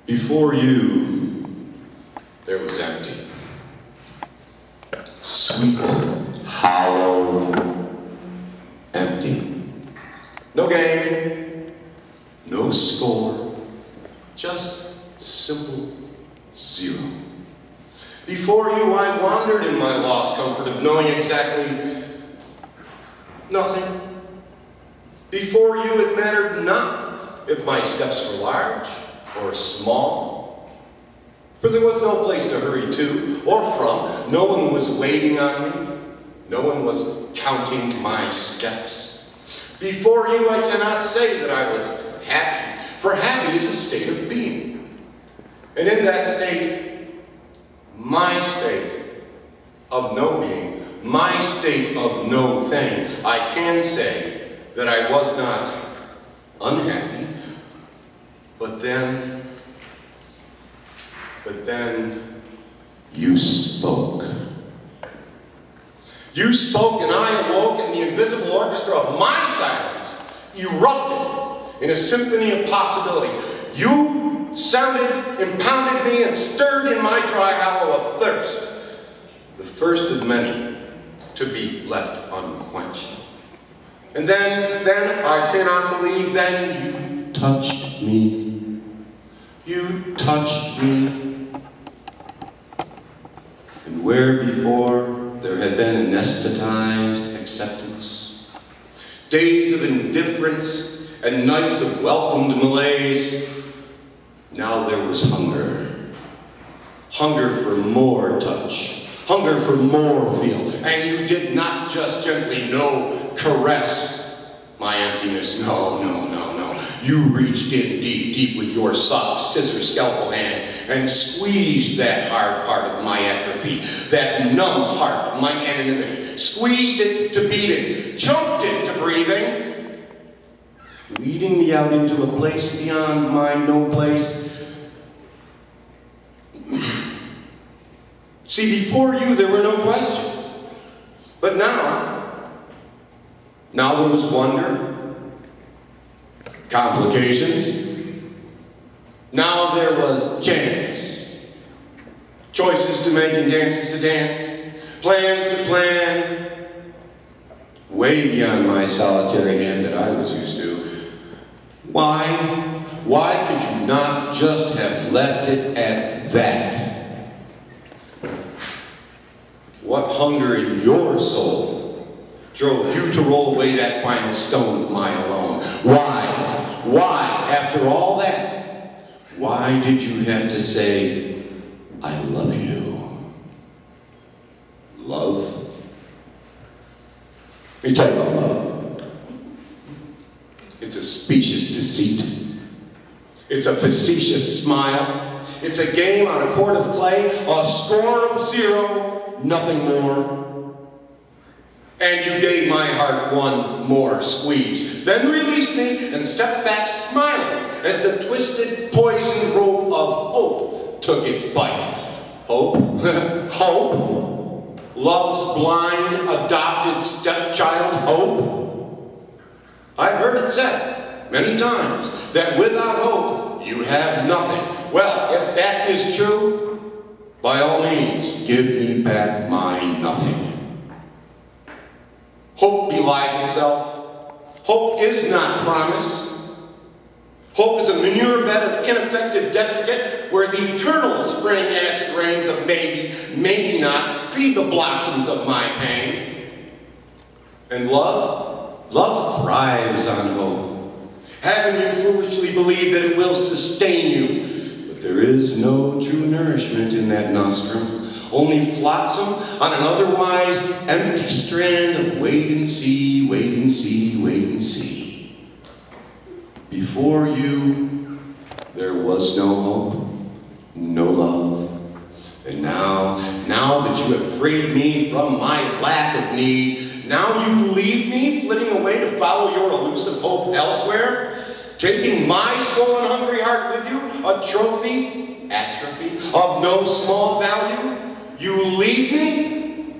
Before you, there was empty. Sweet, hollow, empty. No game, no score, just simple zero. Before you, I wandered in my lost comfort of knowing exactly nothing. Before you, it mattered not if my steps were large or small, for there was no place to hurry to or from. No one was waiting on me. No one was counting my steps. Before you, I cannot say that I was happy, for happy is a state of being. And in that state, my state of no being, my state of no thing, I can say that I was not unhappy, but then you spoke. You spoke and I awoke, and the invisible orchestra of my silence erupted in a symphony of possibility. You sounded, impounded me, and stirred in my dry hollow a thirst, the first of many to be left unquenched. And then I cannot believe, then you touched me. You touched me. And where before there had been anesthetized acceptance, days of indifference and nights of welcomed malaise, now there was hunger. Hunger for more touch. Hunger for more feel. And you did not just gently, caress my emptiness. No. You reached in deep with your soft scissor scalpel hand and squeezed that hard part of my atrophy, that numb heart of my anonymity, squeezed it to beating, choked it to breathing, leading me out into a place beyond my no place. See, before you there were no questions, but now there was wonder, complications. Now there was chance. Choices to make and dances to dance. Plans to plan. Way beyond my solitary hand that I was used to. Why could you not just have left it at that? What hunger in your soul drove you to roll away that final stone of my alone? Why, after all that, why did you have to say, I love you? Love? Let me tell you about love. It's a specious deceit. It's a facetious smile. It's a game on a court of clay, a score of zero, nothing more. And you gave my heart one more squeeze, then released me and stepped back smiling as the twisted, poisoned rope of hope took its bite. Hope? Hope? Love's blind, adopted stepchild hope? I've heard it said many times that without hope you have nothing. Well, if that is true, by all means, give me back my nothing. Hope belies itself. Hope is not promise. Hope is a manure bed of ineffective defecate where the eternal spring acid rains of maybe, maybe not, feed the blossoms of my pain. And love thrives on hope. Haven't you foolishly believed that it will sustain you? But there is no true nourishment in that nostrum. Only flotsam on an otherwise empty strand of wait and see, wait and see, wait and see. Before you, there was no hope, no love. And now that you have freed me from my lack of need, now you leave me flitting away to follow your elusive hope elsewhere, taking my swollen hungry heart with you, a trophy, atrophy, of no small value. You leave me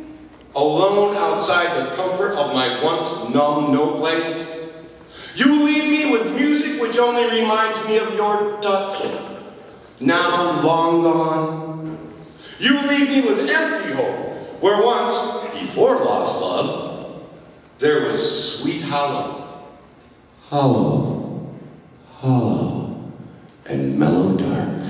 alone outside the comfort of my once numb no place. You leave me with music which only reminds me of your touch. now long gone. You leave me with empty hope, where once, before lost love, there was sweet hollow. Hollow, hollow, and mellow dark.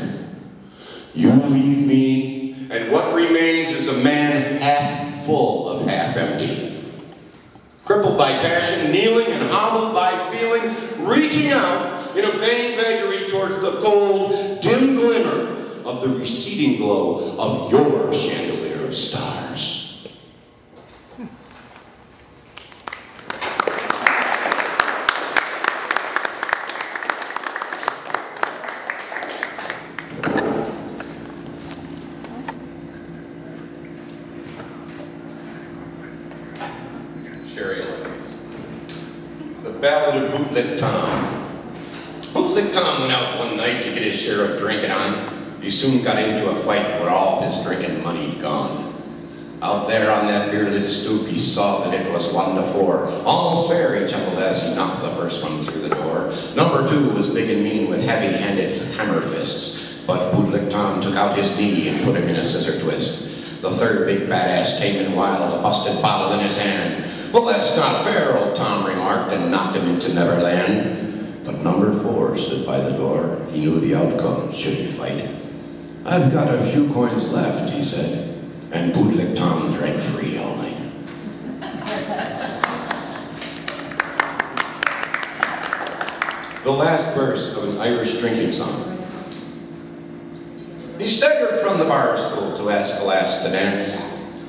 You leave me, and what remains is a man half full of half empty. Crippled by passion, kneeling and hobbled by feeling, reaching out in a vain vagary towards the cold, dim glimmer of the receding glow of your chandelier of stars. The Ballad of Bootlick Tom. Bootlick Tom went out one night to get his share of drinking on. He soon got into a fight where all his drinking money'd gone. Out there on that bearded stoop, he saw that it was 1 to 4. Almost fair, he chuckled as he knocked the first one through the door. Number 2 was big and mean with heavy-handed hammer fists. But Bootlick Tom took out his knee and put him in a scissor twist. The third big badass came in wild, a busted bottle in his hand. Well, that's not fair, old Tom remarked, and knocked him into Neverland. But number 4 stood by the door. He knew the outcome, should he fight. I've got a few coins left, he said, and Bootlick Tom drank free all night. The last verse of an Irish drinking song. He staggered from the bar stool to ask a lass to dance.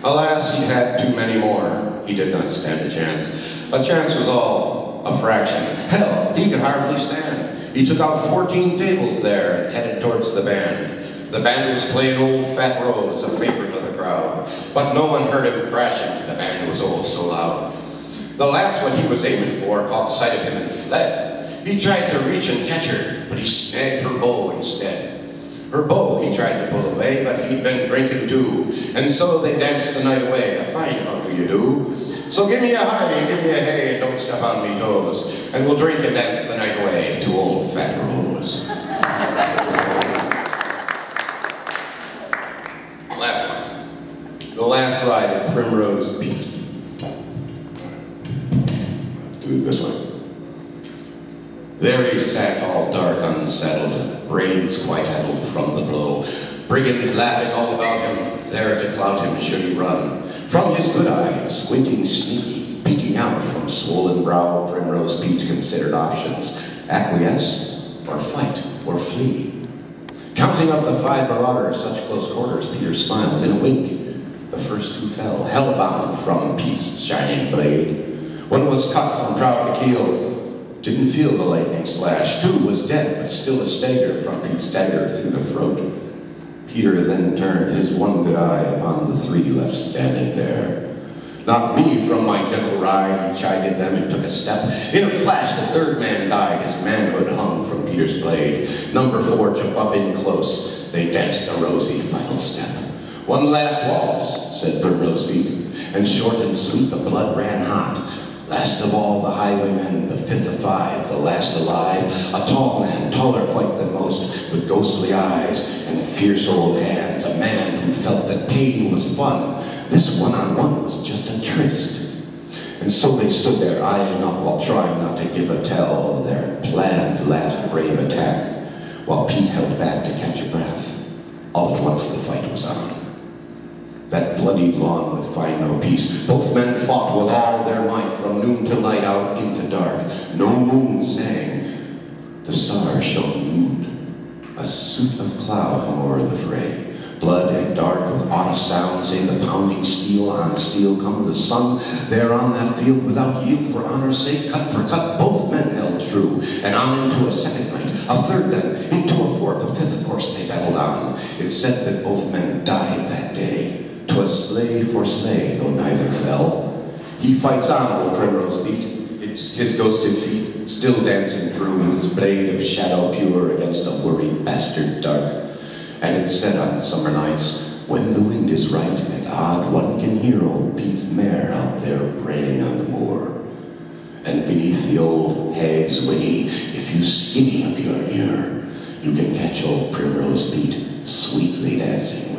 Alas, he'd had too many more. He did not stand a chance. A chance was all a fraction. Hell, he could hardly stand. He took out 14 tables there and headed towards the band. The band was playing Old Fat Rose, a favorite of the crowd. But no one heard him crashing. The band was oh so loud. The lass what he was aiming for caught sight of him and fled. He tried to reach and catch her, but he snagged her bow instead. Her bow he tried to pull away, but he'd been drinking too. And so they danced the night away. A fine how do you do? So give me a hi and give me a hey and don't step on me toes. And we'll drink and dance the night away to Old Fat Rose. Last one. The last ride at Primrose Peak. Do it this way. There he sat, all dark, unsettled, brains quite addled from the blow. Brigands laughing all about him, there to clout him should he run. From his good eyes, squinting sneaky, peeking out from swollen brow, Primrose Pete considered options. Acquiesce, or fight, or flee. Counting up the 5 marauders, such close quarters, Peter smiled in a wink. The first 2 fell, hellbound from Pete's shining blade. One was cut from prow to keel, didn't feel the lightning slash. 2 was dead, but still a stagger from Pete's dagger through the throat. Peter then turned his one good eye upon the 3 left standing there. Knocked me from my gentle ride, he chided them and took a step. In a flash, the 3rd man died, his manhood hung from Peter's blade. Number 4 jumped up in close, they danced a rosy final step. One last waltz, said Primrose Pete, and short and sweet the blood ran hot. Last of all the highwaymen, the 5th of 5, the last alive, a tall man, taller quite than most, with ghostly eyes and fierce old hands, a man who felt that pain was fun. This one-on-one was just a tryst. And so they stood there eyeing up while trying not to give a tell of their planned last brave attack, while Pete held back to catch a breath. All at once the fight was on. That bloodied lawn would find no peace. Both men fought with all their might from noon till night out into dark. No moon sang. The stars shone nude. A suit of cloud hung o'er the fray. Blood and dark with aught a sound, save the pounding steel on steel come the sun. There on that field without yield for honor's sake, cut for cut, both men held true. And on into a second night, a third then, into a 4th, a 5th, of course they battled on. It's said that both men died that day. 'Twas slay for slay, though neither fell. He fights on, old Primrose Pete, his ghosted feet still dancing through with his blade of shadow pure against a worried bastard dark. And it's said on summer nights, when the wind is right and odd, one can hear old Pete's mare out there braying on the moor. And beneath the old hag's whinny, if you skinny up your ear, you can catch catch old Primrose Pete sweetly dancing.